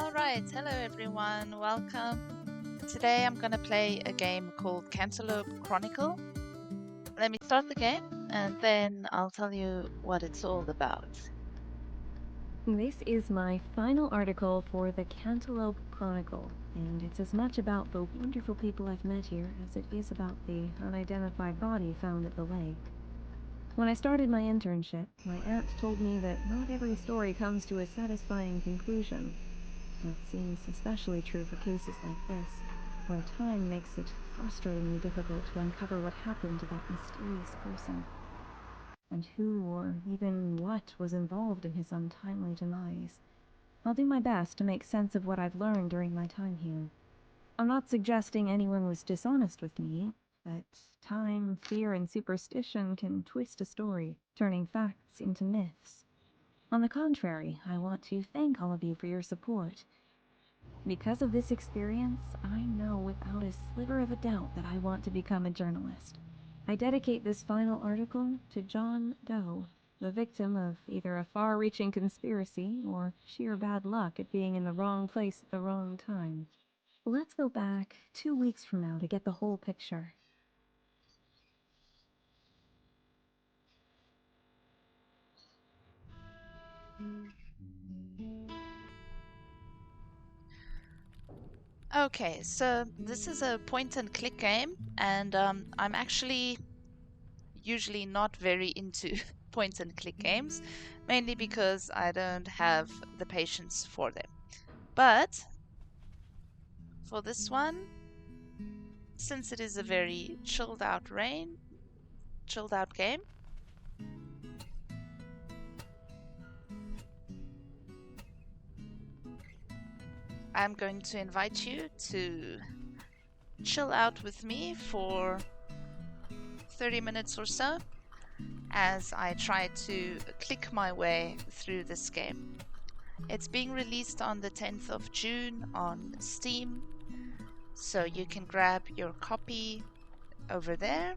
Alright, hello everyone, welcome. Today I'm gonna play a game called Cantaloupe Chronicle. Let me start the game and then I'll tell you what it's all about. This is my final article for the Cantaloupe Chronicle, and it's as much about the wonderful people I've met here as it is about the unidentified body found at the lake. When I started my internship, my aunt told me that not every story comes to a satisfying conclusion. That seems especially true for cases like this, where time makes it frustratingly difficult to uncover what happened to that mysterious person, and who or even what was involved in his untimely demise. I'll do my best to make sense of what I've learned during my time here. I'm not suggesting anyone was dishonest with me, but time, fear, and superstition can twist a story, turning facts into myths. On the contrary, I want to thank all of you for your support. Because of this experience, I know without a sliver of a doubt that I want to become a journalist. I dedicate this final article to John Doe, the victim of either a far-reaching conspiracy or sheer bad luck at being in the wrong place at the wrong time. Let's go back 2 weeks from now to get the whole picture. Okay, so this is a point and click game and I'm actually usually not very into point and click games, mainly because I don't have the patience for them. But for this one, since it is a very chilled out game, I'm going to invite you to chill out with me for 30 minutes or so as I try to click my way through this game. It's being released on the 10th of June on Steam, so you can grab your copy over there.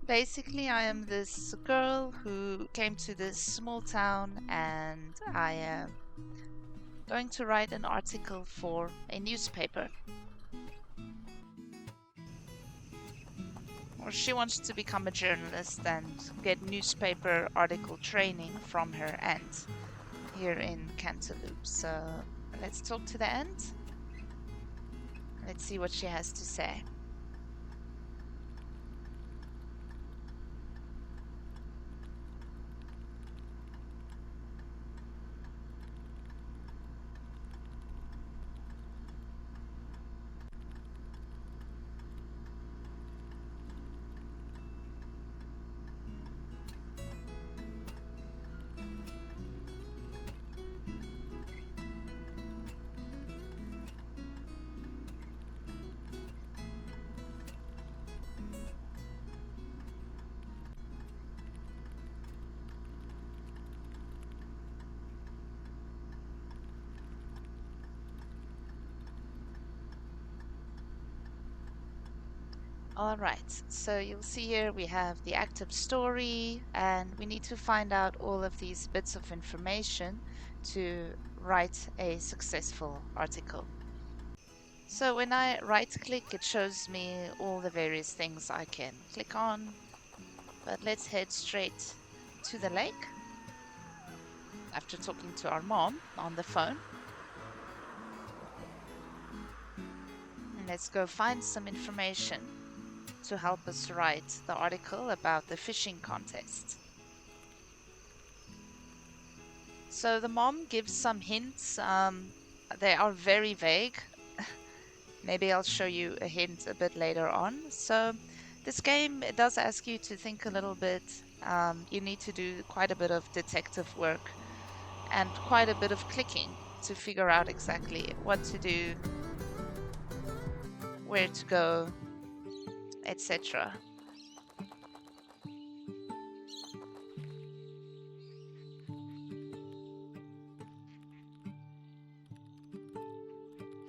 Basically, I am this girl who came to this small town and I am going to write an article for a newspaper. Or she wants to become a journalist and get newspaper article training from her aunt here in Cantaloupe. So let's talk to the aunt. Let's see what she has to say. All right, so you'll see here we have the active story and we need to find out all of these bits of information to write a successful article. So when I right click, it shows me all the various things I can click on, but let's head straight to the lake after talking to our mom on the phone. And let's go find some information to help us write the article about the fishing contest. So the mom gives some hints. They are very vague. Maybe I'll show you a hint a bit later on. So this game does ask you to think a little bit. You need to do quite a bit of detective work and quite a bit of clicking to figure out exactly what to do, where to go, etc.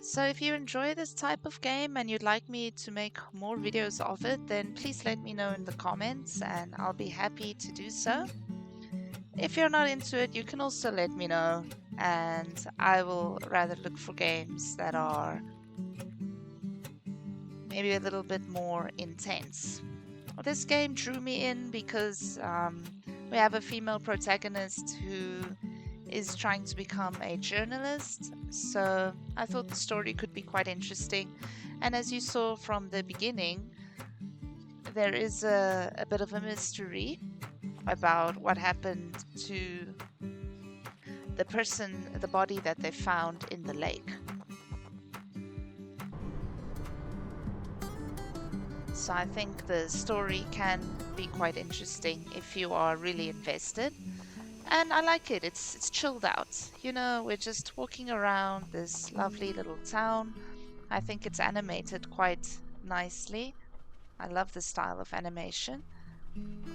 So if you enjoy this type of game and you'd like me to make more videos of it, then please let me know in the comments and I'll be happy to do so. If you're not into it, you can also let me know, and I will rather look for games that are maybe a little bit more intense. Well, this game drew me in because we have a female protagonist who is trying to become a journalist. So I thought the story could be quite interesting. And as you saw from the beginning, there is a bit of a mystery about what happened to the person, the body that they found in the lake. So I think the story can be quite interesting if you are really invested. And I like it. It's chilled out. You know, we're just walking around this lovely little town. I think it's animated quite nicely. I love the style of animation.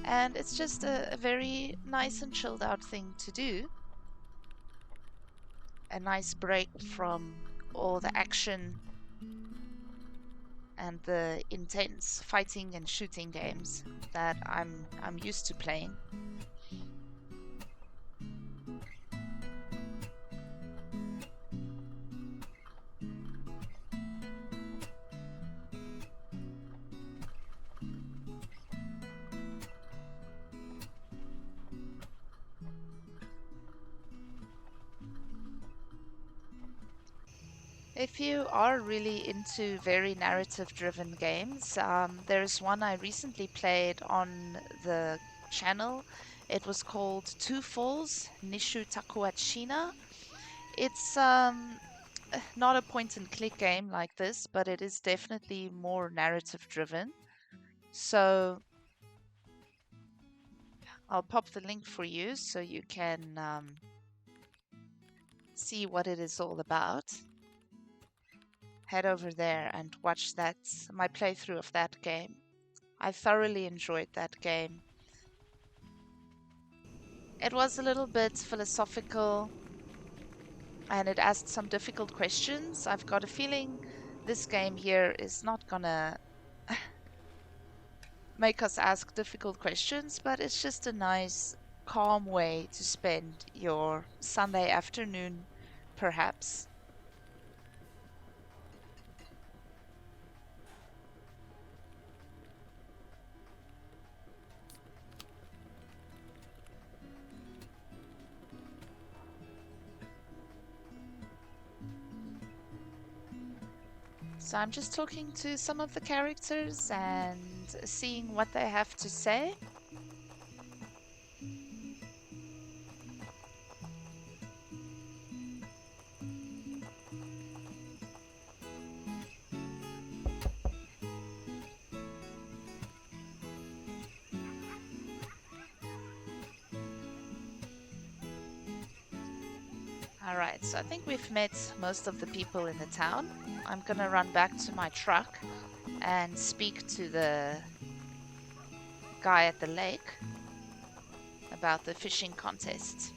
And it's just a very nice and chilled out thing to do. A nice break from all the action and the intense fighting and shooting games that I'm used to playing. If you are really into very narrative driven games, there's one I recently played on the channel. It was called Two Falls Nishu Takuachina. It's not a point and click game like this, but it is definitely more narrative driven. So I'll pop the link for you so you can see what it is all about. Head over there and watch that, my playthrough of that game. I thoroughly enjoyed that game. It was a little bit philosophical and it asked some difficult questions. I've got a feeling this game here is not gonna make us ask difficult questions, but it's just a nice, calm way to spend your Sunday afternoon, perhaps. So I'm just talking to some of the characters and seeing what they have to say. All right, so I think we've met most of the people in the town. I'm gonna run back to my truck and speak to the guy at the lake about the fishing contest.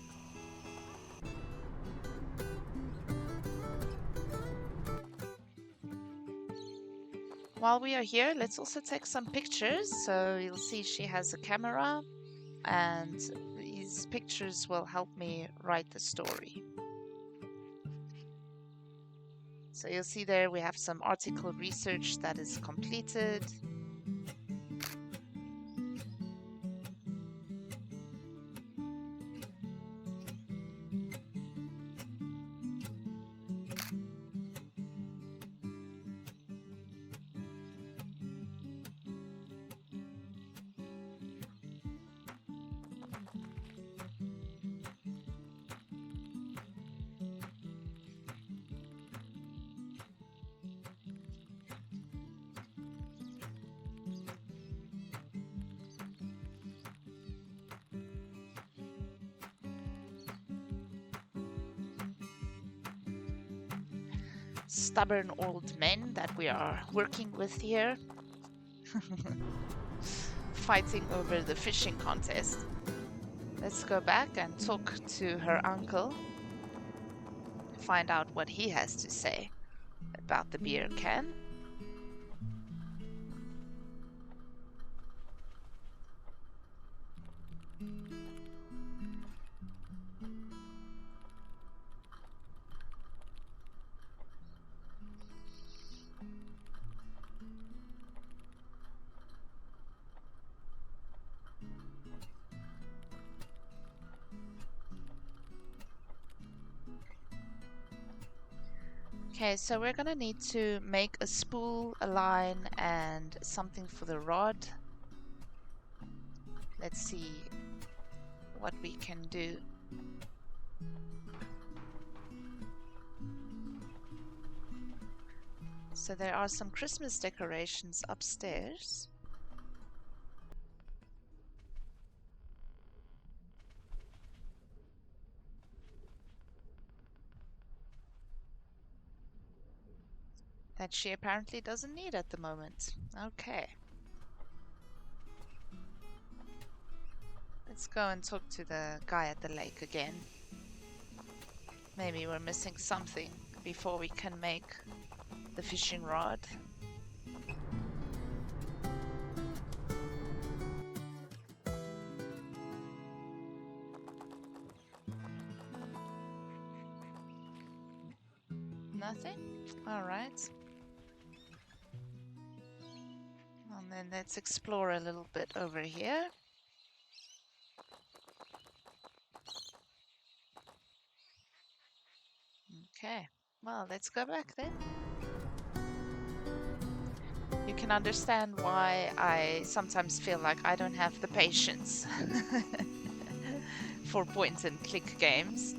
While we are here, let's also take some pictures. So you'll see she has a camera, and these pictures will help me write the story. So you'll see there we have some article research that is completed. Stubborn old men that we are working with here, fighting over the fishing contest. Let's go back and talk to her uncle, find out what he has to say about the beer can. Okay, so we're going to need to make a spool, a line, and something for the rod. Let's see what we can do. So there are some Christmas decorations upstairs. That she apparently doesn't need at the moment. Okay. Let's go and talk to the guy at the lake again. Maybe we're missing something before we can make the fishing rod. Nothing? All right. And then let's explore a little bit over here. Okay. Well, let's go back then. You can understand why I sometimes feel like I don't have the patience for point and click games.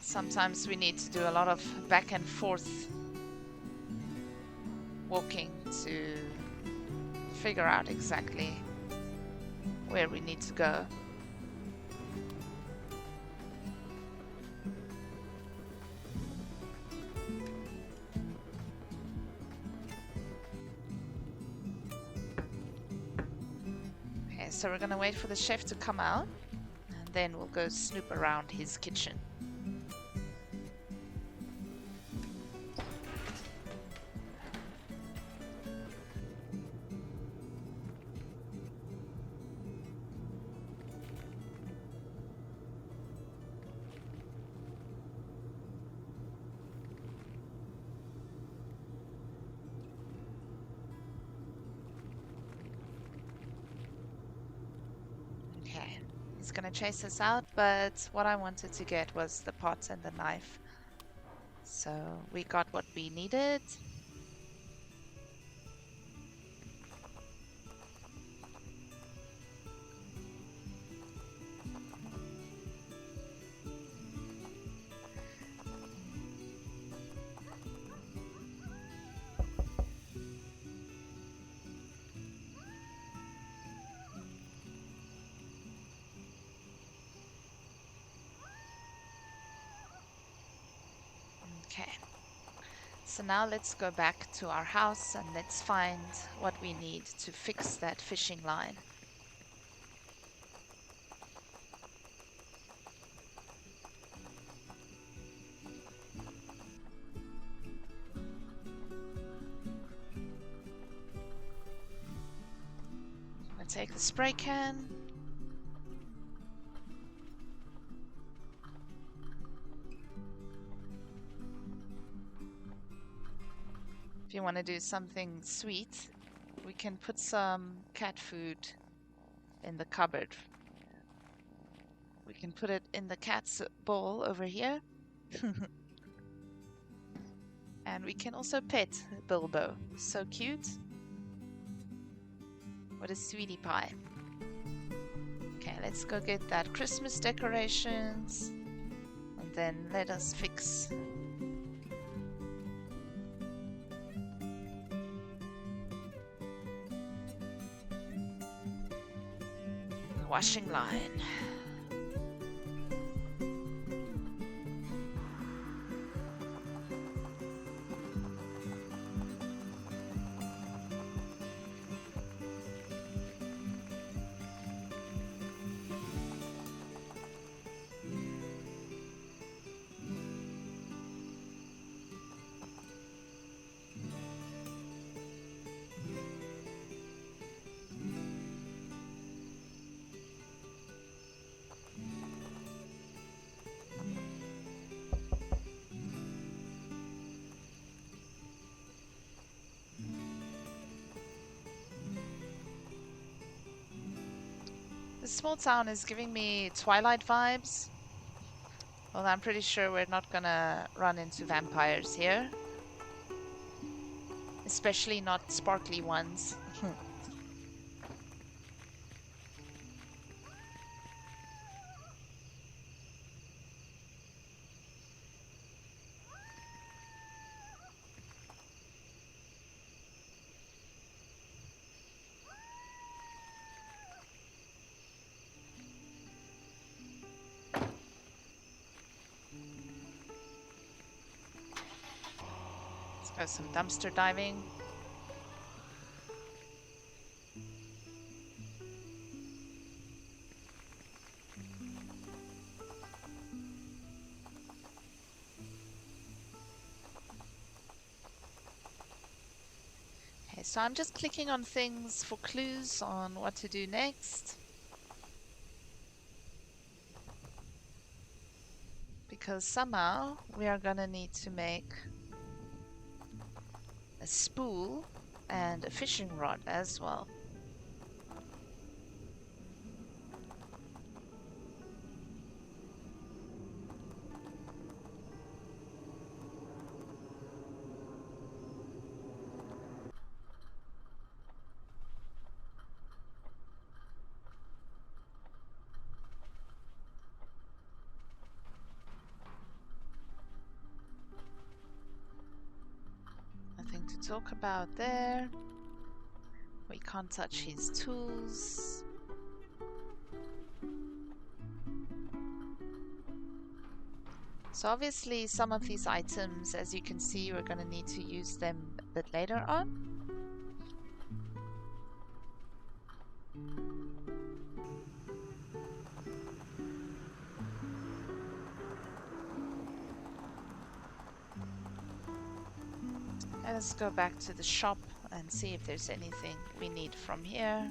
Sometimes we need to do a lot of back and forth walking to figure out exactly where we need to go. Okay, so we're gonna wait for the chef to come out, and then we'll go snoop around his kitchen. Okay, he's gonna chase us out, but what I wanted to get was the pot and the knife. So we got what we needed. Okay. So now let's go back to our house and let's find what we need to fix that fishing line. I'll take the spray can. If you want to do something sweet, we can put some cat food in the cupboard. We can put it in the cat's bowl over here. And we can also pet Bilbo. So cute. What a sweetie pie. Okay, let's go get that Christmas decorations. And then let us fix the washing line. This small town is giving me Twilight vibes. Well, I'm pretty sure we're not gonna run into vampires here. Especially not sparkly ones. Let's go some dumpster diving. Okay, so I'm just clicking on things for clues on what to do next. Because somehow we are gonna need to make a spool and a fishing rod as well. Nothing to talk about there. We can't touch his tools. So obviously some of these items, as you can see, we're going to need to use them a bit later on. Let's go back to the shop and see if there's anything we need from here.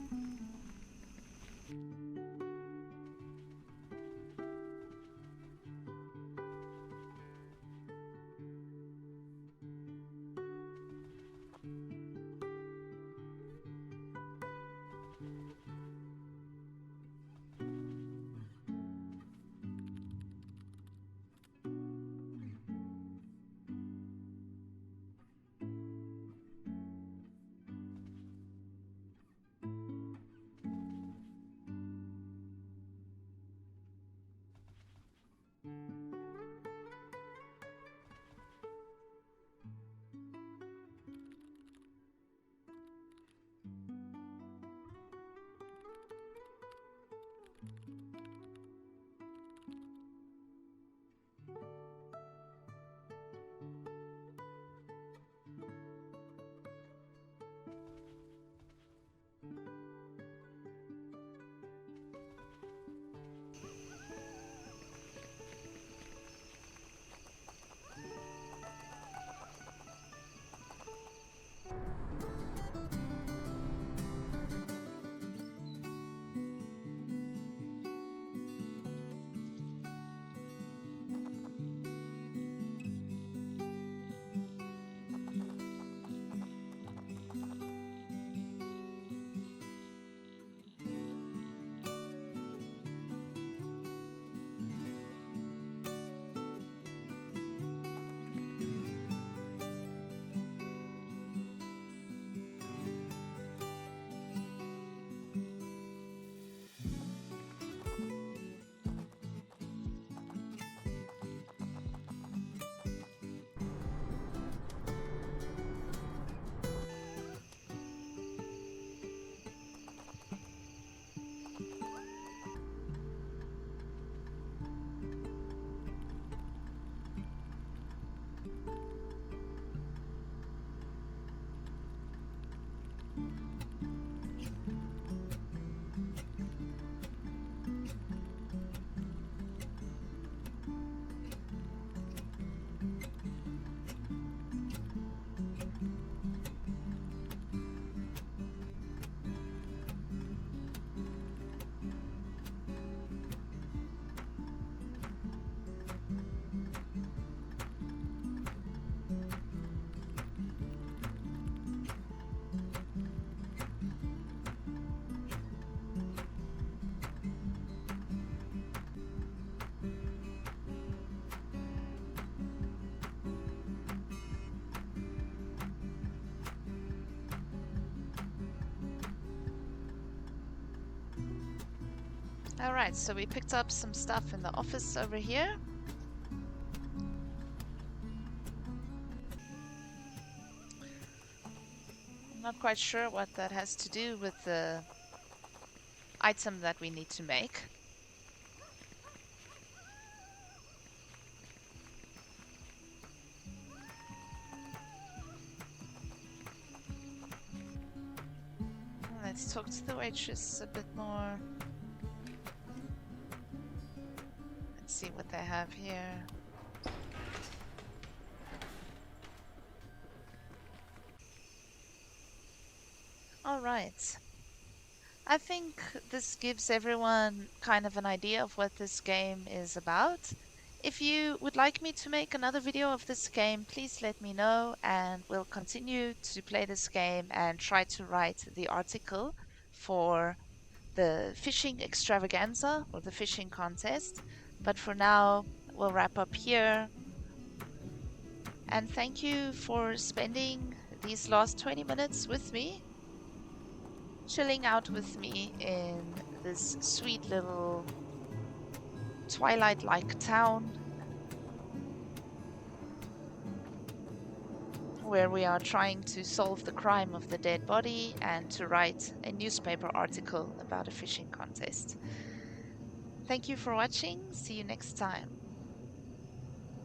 All right, so we picked up some stuff in the office over here. I'm not quite sure what that has to do with the item that we need to make. Let's talk to the waitress a bit more. Let's see what they have here. All right. I think this gives everyone kind of an idea of what this game is about. If you would like me to make another video of this game, please let me know and we'll continue to play this game and try to write the article for the fishing extravaganza or the fishing contest. But for now, we'll wrap up here. And thank you for spending these last 20 minutes with me, chilling out with me in this sweet little twilight-like town where we are trying to solve the crime of the dead body and to write a newspaper article about a fishing contest. Thank you for watching. See you next time.